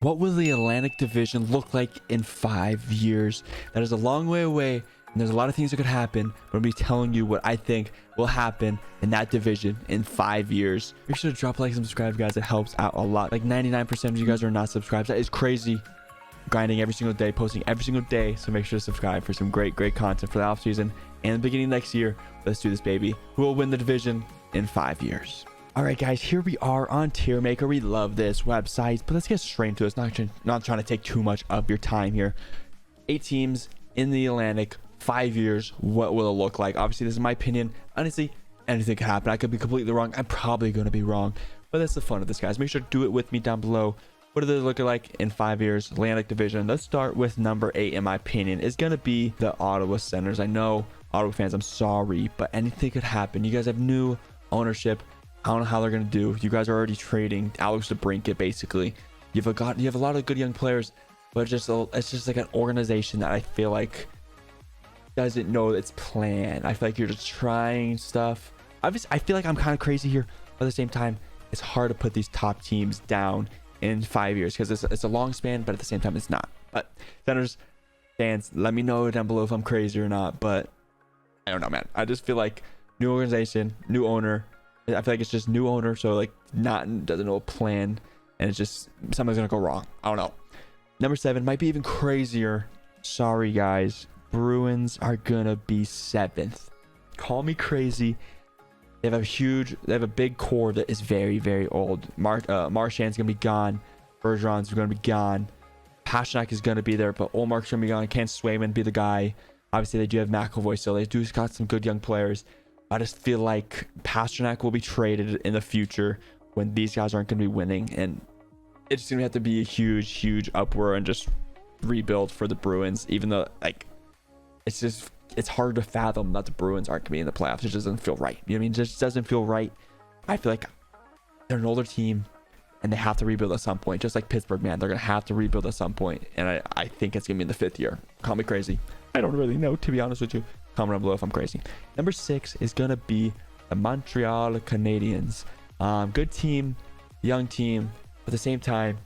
What will the Atlantic Division look like in 5 years? That is a long way away, and there's a lot of things that could happen, but I'm going to be telling you what I think will happen in that division in 5 years. Make sure to drop a like and subscribe, guys. It helps out a lot. Like 99% of you guys are not subscribed. That is crazy. Grinding every single day, posting every single day, so make sure to subscribe for some great content for the offseason and the beginning of next year. Let's do this, baby. Who will win the division in 5 years? All right, guys, here we are on Tier Maker. We love this website, but let's get straight into it. It's not trying to take too much of your time here. 8 teams in the Atlantic, 5 years. What will it look like? Obviously, this is my opinion. Honestly, anything could happen. I could be completely wrong. I'm probably going to be wrong, but that's the fun of this, guys. Make sure to do it with me down below. What are they looking like in 5 years? Atlantic Division. Let's start with number 8, in my opinion, is going to be the Ottawa Senators. I know, Ottawa fans, I'm sorry, but anything could happen. You guys have new ownership. I don't know how they're going to do. You guys are already trading Alex DeBrincat, basically. You have a lot of good young players, but it's just like an organization that I feel like doesn't know its plan. I feel like you're just trying stuff. Obviously, I feel like I'm kind of crazy here, but at the same time, it's hard to put these top teams down in 5 years because it's a long span, but at the same time, it's not. But Senators fans, let me know down below if I'm crazy or not, but I don't know, man. I just feel like new organization, new owner. I feel like it's just new owner, so like doesn't know a plan, and it's just something's gonna go wrong. I don't know. Number 7 might be even crazier. Sorry, guys. Bruins are gonna be 7th. Call me crazy. They have a big core that is very old. Marchand's gonna be gone. Bergeron's gonna be gone. Pastrnak is gonna be there, but Olmark's gonna be gone. Can't Swayman be the guy? Obviously, they do have McAvoy, so they do got some good young players. I just feel like Pastrnak will be traded in the future when these guys aren't going to be winning, and it's just going to have to be a huge upward and just rebuild for the Bruins, even though like it's hard to fathom that the Bruins aren't going to be in the playoffs. It just doesn't feel right. You know what I mean? It just doesn't feel right. I feel like they're an older team and they have to rebuild at some point, just like Pittsburgh, man. They're going to have to rebuild at some point, and I think it's going to be in the 5th year. Call me crazy. I don't really know, to be honest with you. Comment down below if I'm crazy. Number 6 is gonna be the Montreal Canadiens. Good team, young team, but at the same time,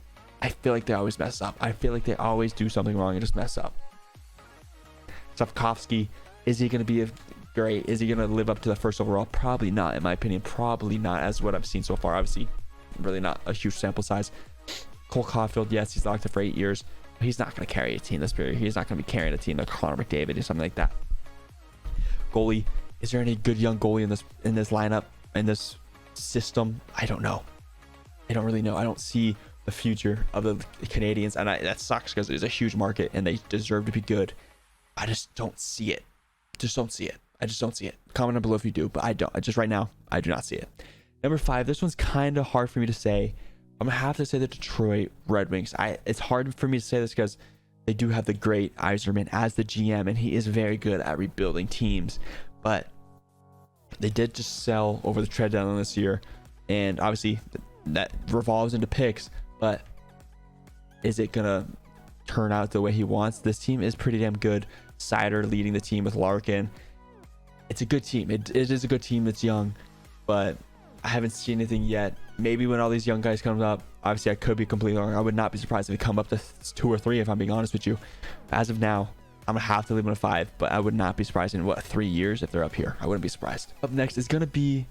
I feel like they always mess up. I feel like they always do something wrong and just mess up. Slavkovsky, is he gonna be great? Is he gonna live up to the first overall? Probably not, in my opinion. Probably not, as what I've seen so far. Obviously, really not a huge sample size. Cole Caulfield, yes, he's locked up for 8 years. But he's not gonna carry a team this period. He's not gonna be carrying a team like Connor McDavid or something like that. Goalie, is there any good young goalie in this lineup, in this system? I don't know. I don't really know. I don't see the future of the Canadiens, and that sucks because it's a huge market and they deserve to be good. I just don't see it. I just don't see it. Comment down below if you do, but I don't. Right now, I do not see it. Number 5, this one's kind of hard for me to say. I'm gonna have to say the Detroit Red Wings. It's hard for me to say this because they do have the great Yzerman as the GM, and he is very good at rebuilding teams. But they did just sell over the trade deadline this year, and obviously that revolves into picks. But is it gonna turn out the way he wants? This team is pretty damn good. Sider leading the team with Larkin. It's a good team. It is a good team that's young, but I haven't seen anything yet. Maybe when all these young guys come up, obviously I could be completely wrong. I would not be surprised if they come up to 2 or 3, if I'm being honest with you. As of now, I'm gonna have to leave them at 5, but I would not be surprised in 3 years if they're up here. I wouldn't be surprised. Up next is gonna be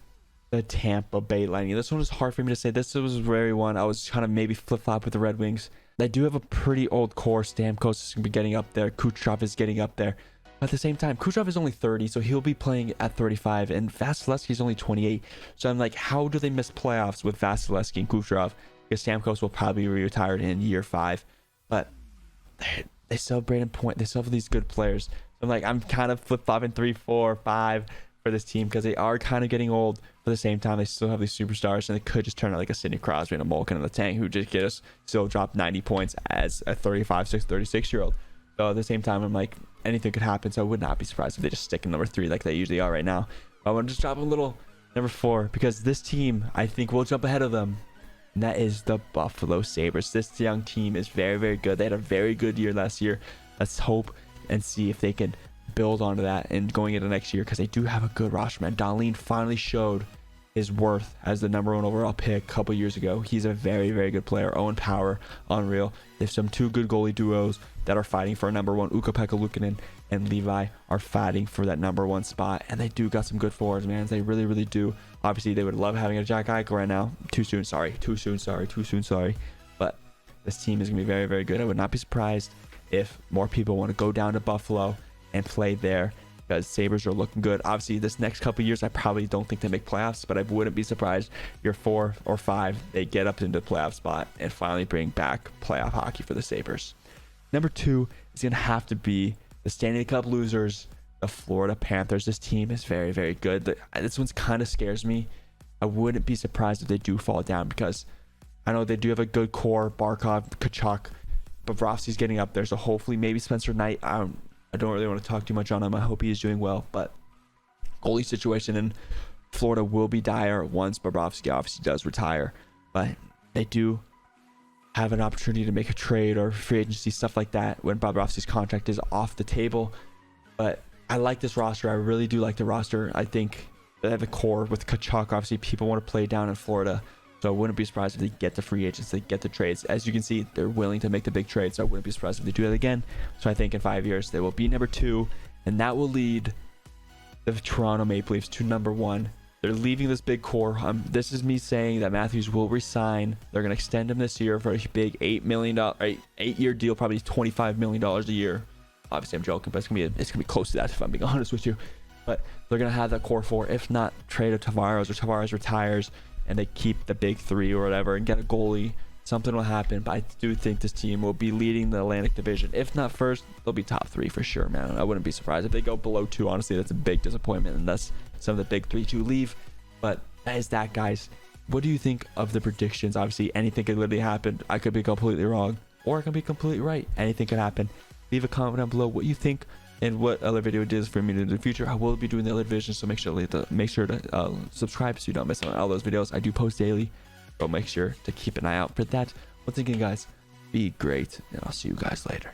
the Tampa Bay Lightning. This one was hard for me to say. This was very one I was kind of maybe flip-flop with the Red Wings. They do have a pretty old core. Stamkos is gonna be getting up there. Kucherov is getting up there. At the same time, Kucherov is only 30, so he'll be playing at 35, and Vasilevsky's only 28. So I'm like, how do they miss playoffs with Vasilevsky and Kucherov? Because Stamkos will probably be retired in year 5. But they still have Braden Point. They still have these good players. So I'm kind of flip-flopping 3, 4, 5 for this team because they are kind of getting old. But at the same time, they still have these superstars, and they could just turn out like a Sidney Crosby and a Malkin in the tank who just still drop 90 points as a 35, 36-year-old. So at the same time, I'm like, anything could happen. So I would not be surprised if they just stick in number 3 like they usually are right now. But I want to just drop a little number 4 because this team, I think, will jump ahead of them. And that is the Buffalo Sabres. This young team is very good. They had a very good year last year. Let's hope and see if they can build onto that and going into next year because they do have a good roster, man. Darlene finally showed his worth as the #1 overall pick a couple years ago. He's a very, very good player. Owen Power, unreal. There's some two good goalie duos that are fighting for a #1. Ukko-Pekka Luukkonen and Levi are fighting for that #1 spot, and they do got some good forwards, man. They really, really do. Obviously, they would love having a Jack Eichel right now. Too soon, sorry. But this team is going to be very, very good. I would not be surprised if more people want to go down to Buffalo and play there, because Sabres are looking good. Obviously, this next couple of years, I probably don't think they make playoffs, but I wouldn't be surprised year 4 or 5, they get up into the playoff spot and finally bring back playoff hockey for the Sabres. Number 2 is going to have to be the Stanley Cup losers, the Florida Panthers. This team is very, very good. This one's kind of scares me. I wouldn't be surprised if they do fall down, because I know they do have a good core. Barkov, Kachuk, Bobrovsky's getting up there, so hopefully maybe Spencer Knight. I don't really want to talk too much on him. I hope he is doing well, but goalie situation in Florida will be dire once Bobrovsky obviously does retire. But they do have an opportunity to make a trade or free agency, stuff like that, when Bobrovsky's contract is off the table. But I like this roster. I really do like the roster. I think they have a core with Kachuk. Obviously, people want to play down in Florida, so I wouldn't be surprised if they get the free agents, they get the trades. As you can see, they're willing to make the big trades, so I wouldn't be surprised if they do that again. So I think in 5 years, they will be number 2, and that will lead the Toronto Maple Leafs to number 1. They're leaving this big core. This is me saying that Matthews will resign. They're going to extend him this year for a big $8 million, 8-year deal, probably $25 million a year. Obviously, I'm joking, but it's gonna be close to that if I'm being honest with you. But they're going to have that core 4. If not, trade of Tavares, or Tavares retires and they keep the big 3 or whatever and get a goalie, something will happen. But I do think this team will be leading the Atlantic Division. If not first, they'll be top 3 for sure, man. I wouldn't be surprised if they go below 2. Honestly, that's a big disappointment unless some of the big 3-2 leave. But that is that, guys. What do you think of the predictions? Obviously, anything could literally happen. I could be completely wrong, or I could be completely right. Anything could happen. Leave a comment down below what you think and what other video it is for me to do in the future. I will be doing the other division, so make sure to subscribe so you don't miss out on all those videos. I do post daily, so make sure to keep an eye out for that. Once again, guys, be great, and I'll see you guys later.